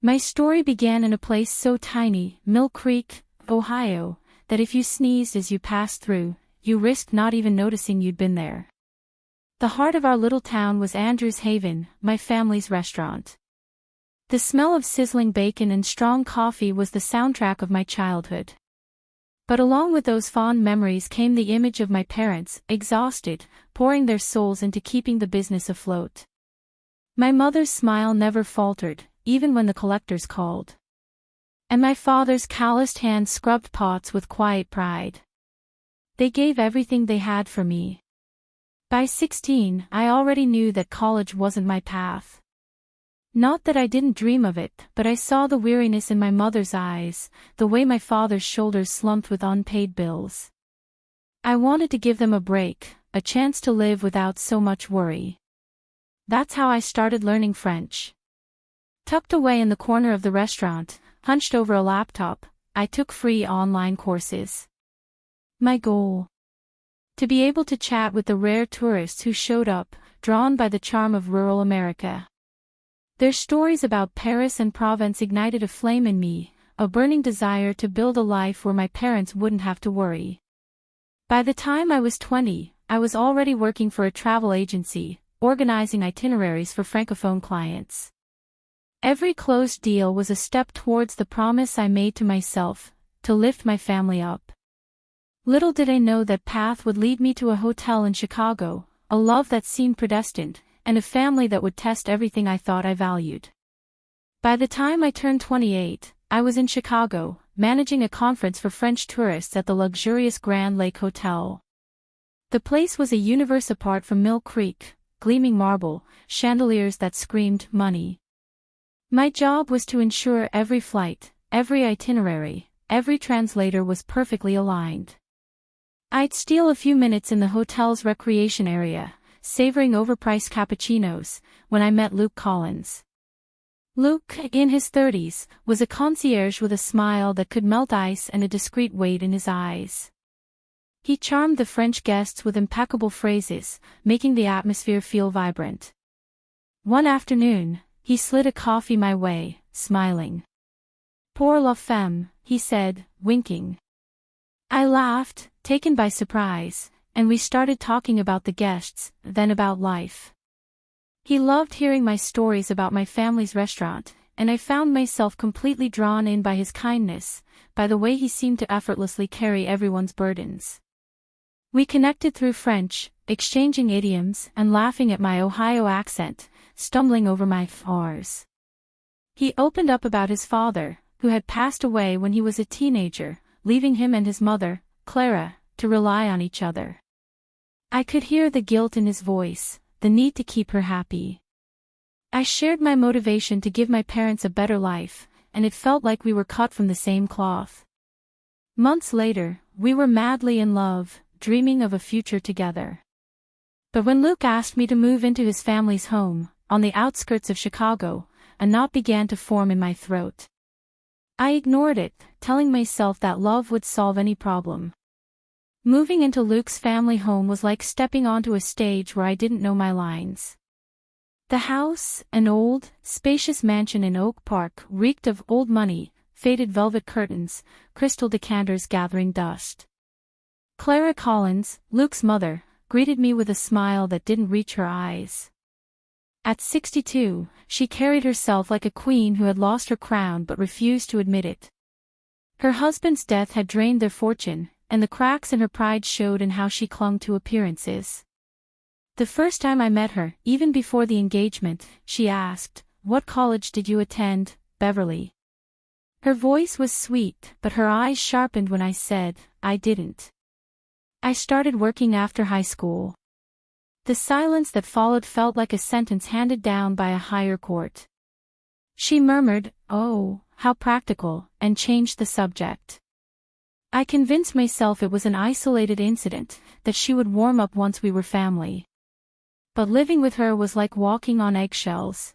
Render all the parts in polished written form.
My story began in a place so tiny, Mill Creek, Ohio, that if you sneezed as you passed through, you risked not even noticing you'd been there. The heart of our little town was Andrew's Haven, my family's restaurant. The smell of sizzling bacon and strong coffee was the soundtrack of my childhood. But along with those fond memories came the image of my parents, exhausted, pouring their souls into keeping the business afloat. My mother's smile never faltered, even when the collectors called. And my father's calloused hands scrubbed pots with quiet pride. They gave everything they had for me. By 16, I already knew that college wasn't my path. Not that I didn't dream of it, but I saw the weariness in my mother's eyes, the way my father's shoulders slumped with unpaid bills. I wanted to give them a break, a chance to live without so much worry. That's how I started learning French. Tucked away in the corner of the restaurant, hunched over a laptop, I took free online courses. My goal? To be able to chat with the rare tourists who showed up, drawn by the charm of rural America. Their stories about Paris and Provence ignited a flame in me, a burning desire to build a life where my parents wouldn't have to worry. By the time I was 20, I was already working for a travel agency, organizing itineraries for Francophone clients. Every closed deal was a step towards the promise I made to myself, to lift my family up. Little did I know that path would lead me to a hotel in Chicago, a love that seemed predestined, and a family that would test everything I thought I valued. By the time I turned 28, I was in Chicago, managing a conference for French tourists at the luxurious Grand Lake Hotel. The place was a universe apart from Mill Creek, gleaming marble, chandeliers that screamed money. My job was to ensure every flight, every itinerary, every translator was perfectly aligned. I'd steal a few minutes in the hotel's recreation area, savoring overpriced cappuccinos, when I met Luke Collins. Luke, in his 30s, was a concierge with a smile that could melt ice and a discreet weight in his eyes. He charmed the French guests with impeccable phrases, making the atmosphere feel vibrant. One afternoon, he slid a coffee my way, smiling. "Pour la femme," he said, winking. I laughed, taken by surprise, and we started talking about the guests, then about life. He loved hearing my stories about my family's restaurant, and I found myself completely drawn in by his kindness, by the way he seemed to effortlessly carry everyone's burdens. We connected through French, exchanging idioms and laughing at my Ohio accent, stumbling over my R's. He opened up about his father, who had passed away when he was a teenager, leaving him and his mother, Clara, to rely on each other. I could hear the guilt in his voice, the need to keep her happy. I shared my motivation to give my parents a better life, and it felt like we were cut from the same cloth. Months later, we were madly in love, dreaming of a future together. But when Luke asked me to move into his family's home, on the outskirts of Chicago, a knot began to form in my throat. I ignored it, telling myself that love would solve any problem. Moving into Luke's family home was like stepping onto a stage where I didn't know my lines. The house, an old, spacious mansion in Oak Park, reeked of old money, faded velvet curtains, crystal decanters gathering dust. Clara Collins, Luke's mother, greeted me with a smile that didn't reach her eyes. At 62, she carried herself like a queen who had lost her crown but refused to admit it. Her husband's death had drained their fortune, and the cracks in her pride showed in how she clung to appearances. The first time I met her, even before the engagement, she asked, "What college did you attend, Beverly?" Her voice was sweet, but her eyes sharpened when I said, "I didn't. I started working after high school." The silence that followed felt like a sentence handed down by a higher court. She murmured, "Oh, how practical," and changed the subject. I convinced myself it was an isolated incident, that she would warm up once we were family. But living with her was like walking on eggshells.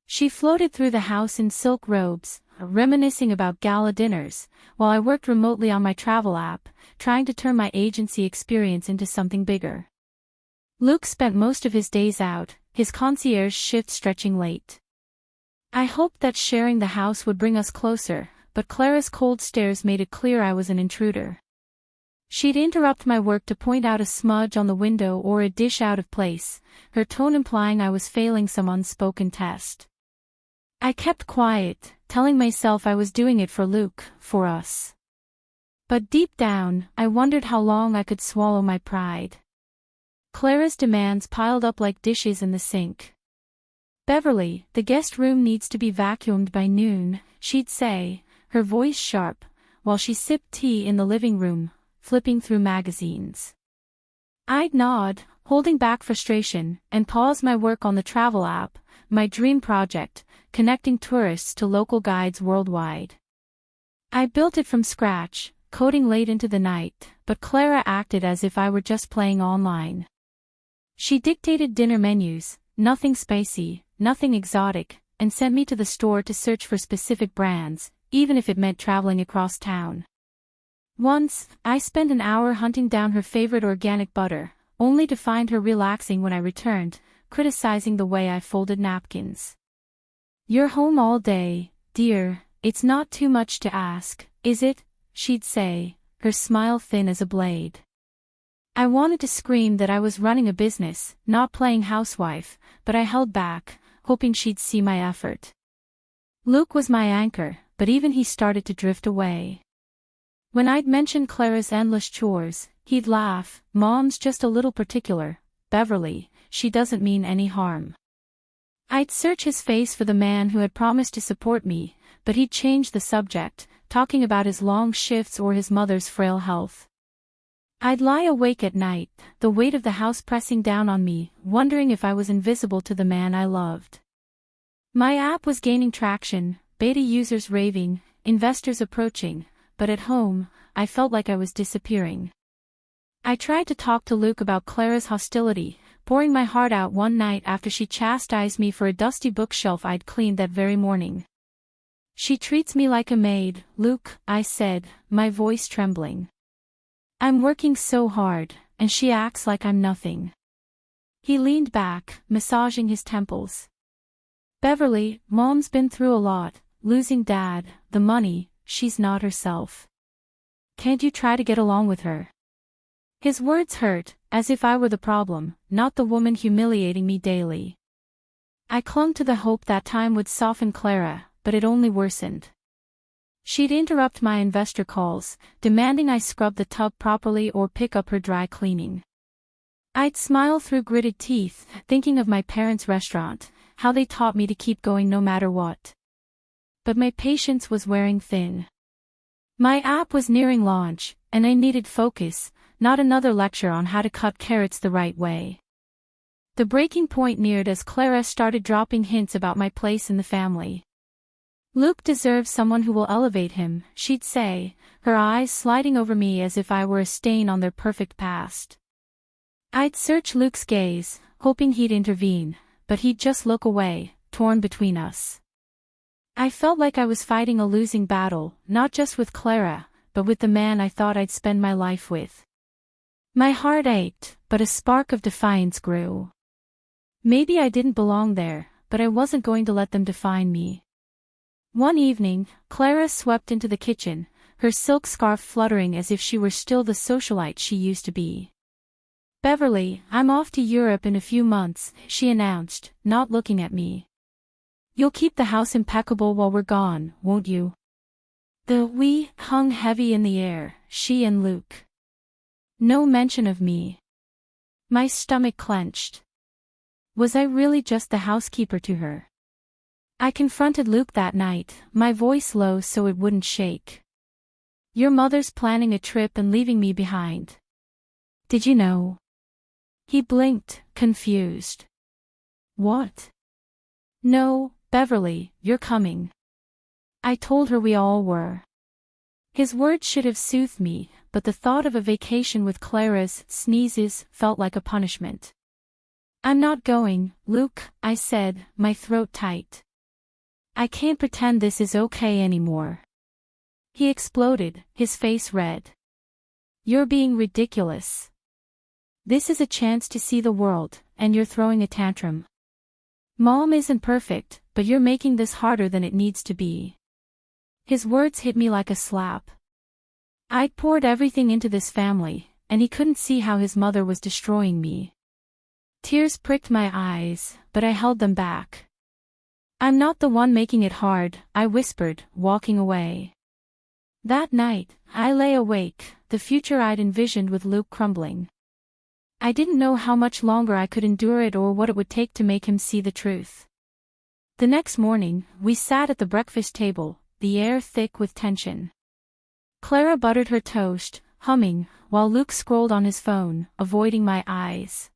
She floated through the house in silk robes, reminiscing about gala dinners, while I worked remotely on my travel app, trying to turn my agency experience into something bigger. Luke spent most of his days out, his concierge shift stretching late. I hoped that sharing the house would bring us closer, but Clara's cold stares made it clear I was an intruder. She'd interrupt my work to point out a smudge on the window or a dish out of place, her tone implying I was failing some unspoken test. I kept quiet, telling myself I was doing it for Luke, for us. But deep down, I wondered how long I could swallow my pride. Clara's demands piled up like dishes in the sink. "Beverly, the guest room needs to be vacuumed by noon," she'd say, her voice sharp, while she sipped tea in the living room, flipping through magazines. I'd nod, holding back frustration, and pause my work on the travel app, my dream project, connecting tourists to local guides worldwide. I built it from scratch, coding late into the night, but Clara acted as if I were just playing online. She dictated dinner menus, nothing spicy, nothing exotic, and sent me to the store to search for specific brands, even if it meant traveling across town. Once, I spent an hour hunting down her favorite organic butter, only to find her relaxing when I returned, criticizing the way I folded napkins. "You're home all day, dear, it's not too much to ask, is it?" she'd say, her smile thin as a blade. I wanted to scream that I was running a business, not playing housewife, but I held back, hoping she'd see my effort. Luke was my anchor, but even he started to drift away. When I'd mention Clara's endless chores, he'd laugh, "Mom's just a little particular, Beverly, she doesn't mean any harm." I'd search his face for the man who had promised to support me, but he'd change the subject, talking about his long shifts or his mother's frail health. I'd lie awake at night, the weight of the house pressing down on me, wondering if I was invisible to the man I loved. My app was gaining traction, beta users raving, investors approaching, but at home, I felt like I was disappearing. I tried to talk to Luke about Clara's hostility, pouring my heart out one night after she chastised me for a dusty bookshelf I'd cleaned that very morning. "She treats me like a maid, Luke," I said, my voice trembling. "I'm working so hard, and she acts like I'm nothing." He leaned back, massaging his temples. "Beverly, Mom's been through a lot, losing Dad, the money, she's not herself. Can't you try to get along with her?" His words hurt, as if I were the problem, not the woman humiliating me daily. I clung to the hope that time would soften Clara, but it only worsened. She'd interrupt my investor calls, demanding I scrub the tub properly or pick up her dry cleaning. I'd smile through gritted teeth, thinking of my parents' restaurant, how they taught me to keep going no matter what. But my patience was wearing thin. My app was nearing launch, and I needed focus, not another lecture on how to cut carrots the right way. The breaking point neared as Clara started dropping hints about my place in the family. "Luke deserves someone who will elevate him," she'd say, her eyes sliding over me as if I were a stain on their perfect past. I'd search Luke's gaze, hoping he'd intervene, but he'd just look away, torn between us. I felt like I was fighting a losing battle, not just with Clara, but with the man I thought I'd spend my life with. My heart ached, but a spark of defiance grew. Maybe I didn't belong there, but I wasn't going to let them define me. One evening, Clara swept into the kitchen, her silk scarf fluttering as if she were still the socialite she used to be. "Beverly, I'm off to Europe in a few months," she announced, not looking at me. "You'll keep the house impeccable while we're gone, won't you?" The "we" hung heavy in the air, she and Luke. No mention of me. My stomach clenched. Was I really just the housekeeper to her? I confronted Luke that night, my voice low so it wouldn't shake. "Your mother's planning a trip and leaving me behind. Did you know?" He blinked, confused. "What?" "No, Beverly, you're coming." I told her we all were. His words should have soothed me, but the thought of a vacation with Clara's sneezes felt like a punishment. "I'm not going, Luke," I said, my throat tight. "I can't pretend this is okay anymore." He exploded, his face red. "You're being ridiculous. This is a chance to see the world, and you're throwing a tantrum. Mom isn't perfect, but you're making this harder than it needs to be." His words hit me like a slap. I'd poured everything into this family, and he couldn't see how his mother was destroying me. Tears pricked my eyes, but I held them back. "I'm not the one making it hard," I whispered, walking away. That night, I lay awake, the future I'd envisioned with Luke crumbling. I didn't know how much longer I could endure it or what it would take to make him see the truth. The next morning, we sat at the breakfast table, the air thick with tension. Clara buttered her toast, humming, while Luke scrolled on his phone, avoiding my eyes.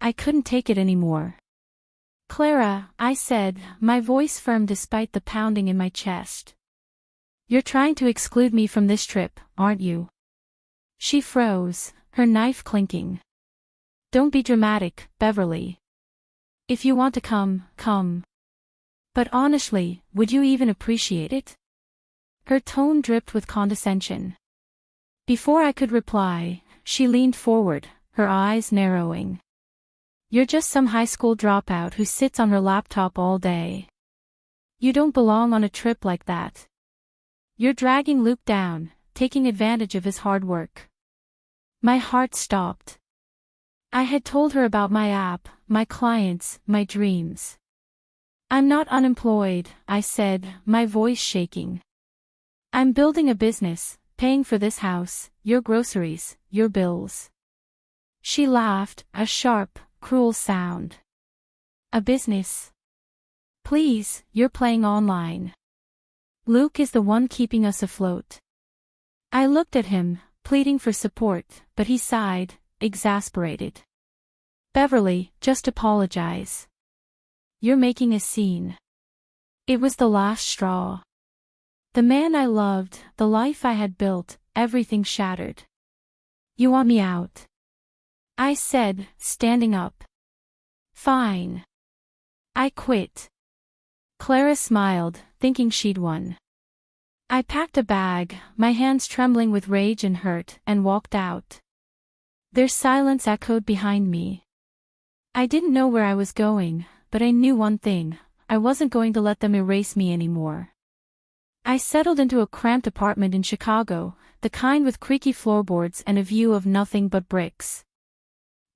I couldn't take it anymore. "Clara," I said, my voice firm despite the pounding in my chest. "You're trying to exclude me from this trip, aren't you?" She froze, her knife clinking. "Don't be dramatic, Beverly. If you want to come, come. But honestly, would you even appreciate it?" Her tone dripped with condescension. Before I could reply, she leaned forward, her eyes narrowing. "You're just some high school dropout who sits on her laptop all day. You don't belong on a trip like that. You're dragging Luke down, taking advantage of his hard work." My heart stopped. I had told her about my app, my clients, my dreams. "I'm not unemployed," I said, my voice shaking. "I'm building a business, paying for this house, your groceries, your bills." She laughed, a sharp, cruel sound. "A business? Please, you're playing online. Luke is the one keeping us afloat." I looked at him, pleading for support, but he sighed, exasperated. "Beverly, just apologize. You're making a scene." It was the last straw. The man I loved, the life I had built, everything shattered. "You want me out?" I said, standing up. "Fine. I quit." Clara smiled, thinking she'd won. I packed a bag, my hands trembling with rage and hurt, and walked out. Their silence echoed behind me. I didn't know where I was going, but I knew one thing: I wasn't going to let them erase me anymore. I settled into a cramped apartment in Chicago, the kind with creaky floorboards and a view of nothing but bricks.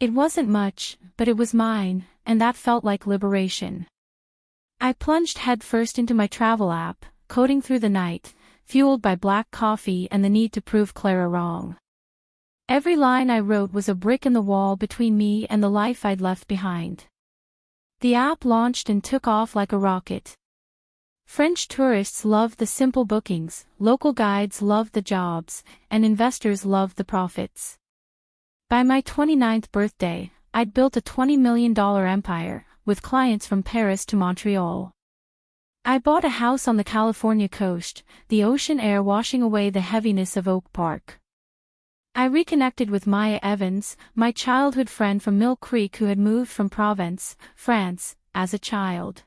It wasn't much, but it was mine, and that felt like liberation. I plunged headfirst into my travel app, coding through the night, fueled by black coffee and the need to prove Clara wrong. Every line I wrote was a brick in the wall between me and the life I'd left behind. The app launched and took off like a rocket. French tourists loved the simple bookings, local guides loved the jobs, and investors loved the profits. By my 29th birthday, I'd built a $20 million empire, with clients from Paris to Montreal. I bought a house on the California coast, the ocean air washing away the heaviness of Oak Park. I reconnected with Maya Evans, my childhood friend from Mill Creek who had moved from Provence, France, as a child.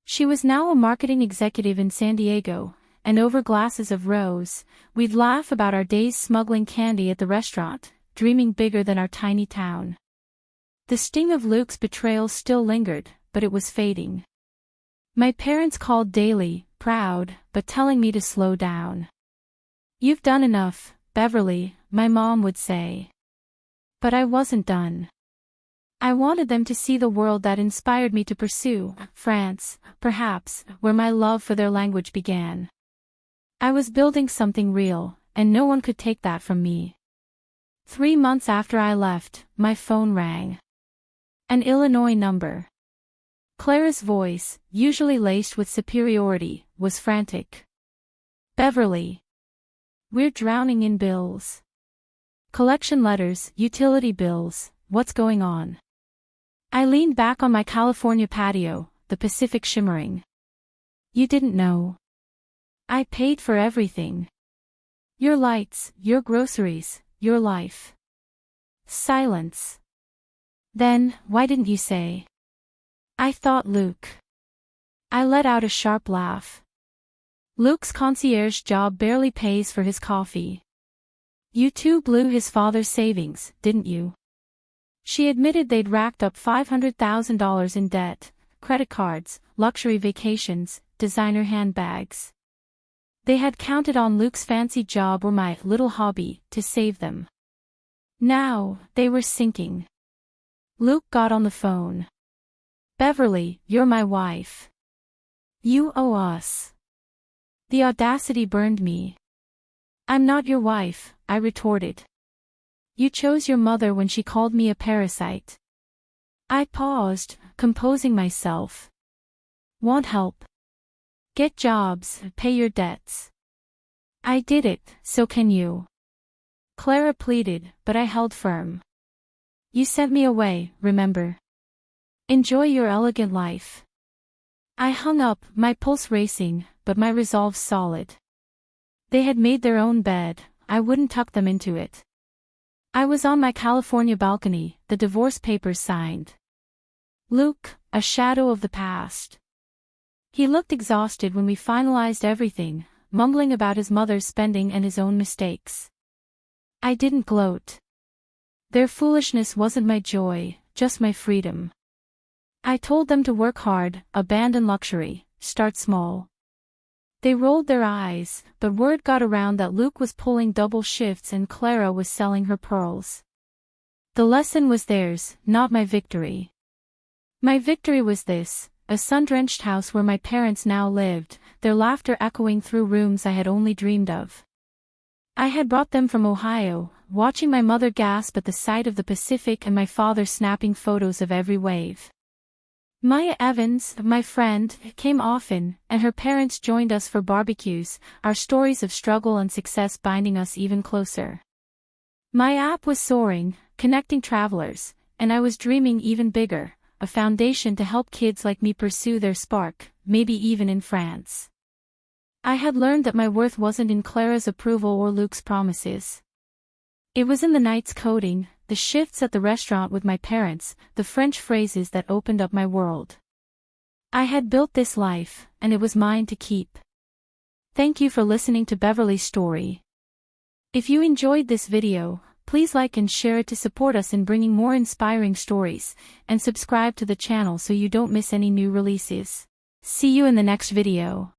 She was now a marketing executive in San Diego, and over glasses of rose, we'd laugh about our days smuggling candy at the restaurant, dreaming bigger than our tiny town. The sting of Luke's betrayal still lingered, but it was fading. My parents called daily, proud, but telling me to slow down. "You've done enough, Beverly," my mom would say. But I wasn't done. I wanted them to see the world that inspired me to pursue, France, perhaps, where my love for their language began. I was building something real, and no one could take that from me. 3 months after I left, my phone rang. An Illinois number. Clara's voice, usually laced with superiority, was frantic. "Beverly. We're drowning in bills. Collection letters, utility bills, what's going on?" I leaned back on my California patio, the Pacific shimmering. "You didn't know. I paid for everything. Your lights, your groceries, your life." Silence. "Then, why didn't you say?" "I thought Luke." I let out a sharp laugh. "Luke's concierge job barely pays for his coffee. You two blew his father's savings, didn't you?" She admitted they'd racked up $500,000 in debt, credit cards, luxury vacations, designer handbags. They had counted on Luke's fancy job or my little hobby to save them. Now, they were sinking. Luke got on the phone. "Beverly, you're my wife. You owe us." The audacity burned me. "I'm not your wife," I retorted. "You chose your mother when she called me a parasite." I paused, composing myself. "Want help? Get jobs, pay your debts." "I did it, so can you." Clara pleaded, but I held firm. "You sent me away, remember? Enjoy your elegant life." I hung up, my pulse racing, but my resolve solid. They had made their own bed, I wouldn't tuck them into it. I was on my California balcony, the divorce papers signed. Luke, a shadow of the past. He looked exhausted when we finalized everything, mumbling about his mother's spending and his own mistakes. I didn't gloat. Their foolishness wasn't my joy, just my freedom. I told them to work hard, abandon luxury, start small. They rolled their eyes, but word got around that Luke was pulling double shifts and Clara was selling her pearls. The lesson was theirs, not my victory. My victory was this: a sun-drenched house where my parents now lived, their laughter echoing through rooms I had only dreamed of. I had brought them from Ohio, watching my mother gasp at the sight of the Pacific and my father snapping photos of every wave. Maya Evans, my friend, came often, and her parents joined us for barbecues, our stories of struggle and success binding us even closer. My app was soaring, connecting travelers, and I was dreaming even bigger, a foundation to help kids like me pursue their spark, maybe even in France. I had learned that my worth wasn't in Clara's approval or Luke's promises. It was in the night's coding, the shifts at the restaurant with my parents, the French phrases that opened up my world. I had built this life, and it was mine to keep. Thank you for listening to Beverly's story. If you enjoyed this video, please like and share it to support us in bringing more inspiring stories, and subscribe to the channel so you don't miss any new releases. See you in the next video.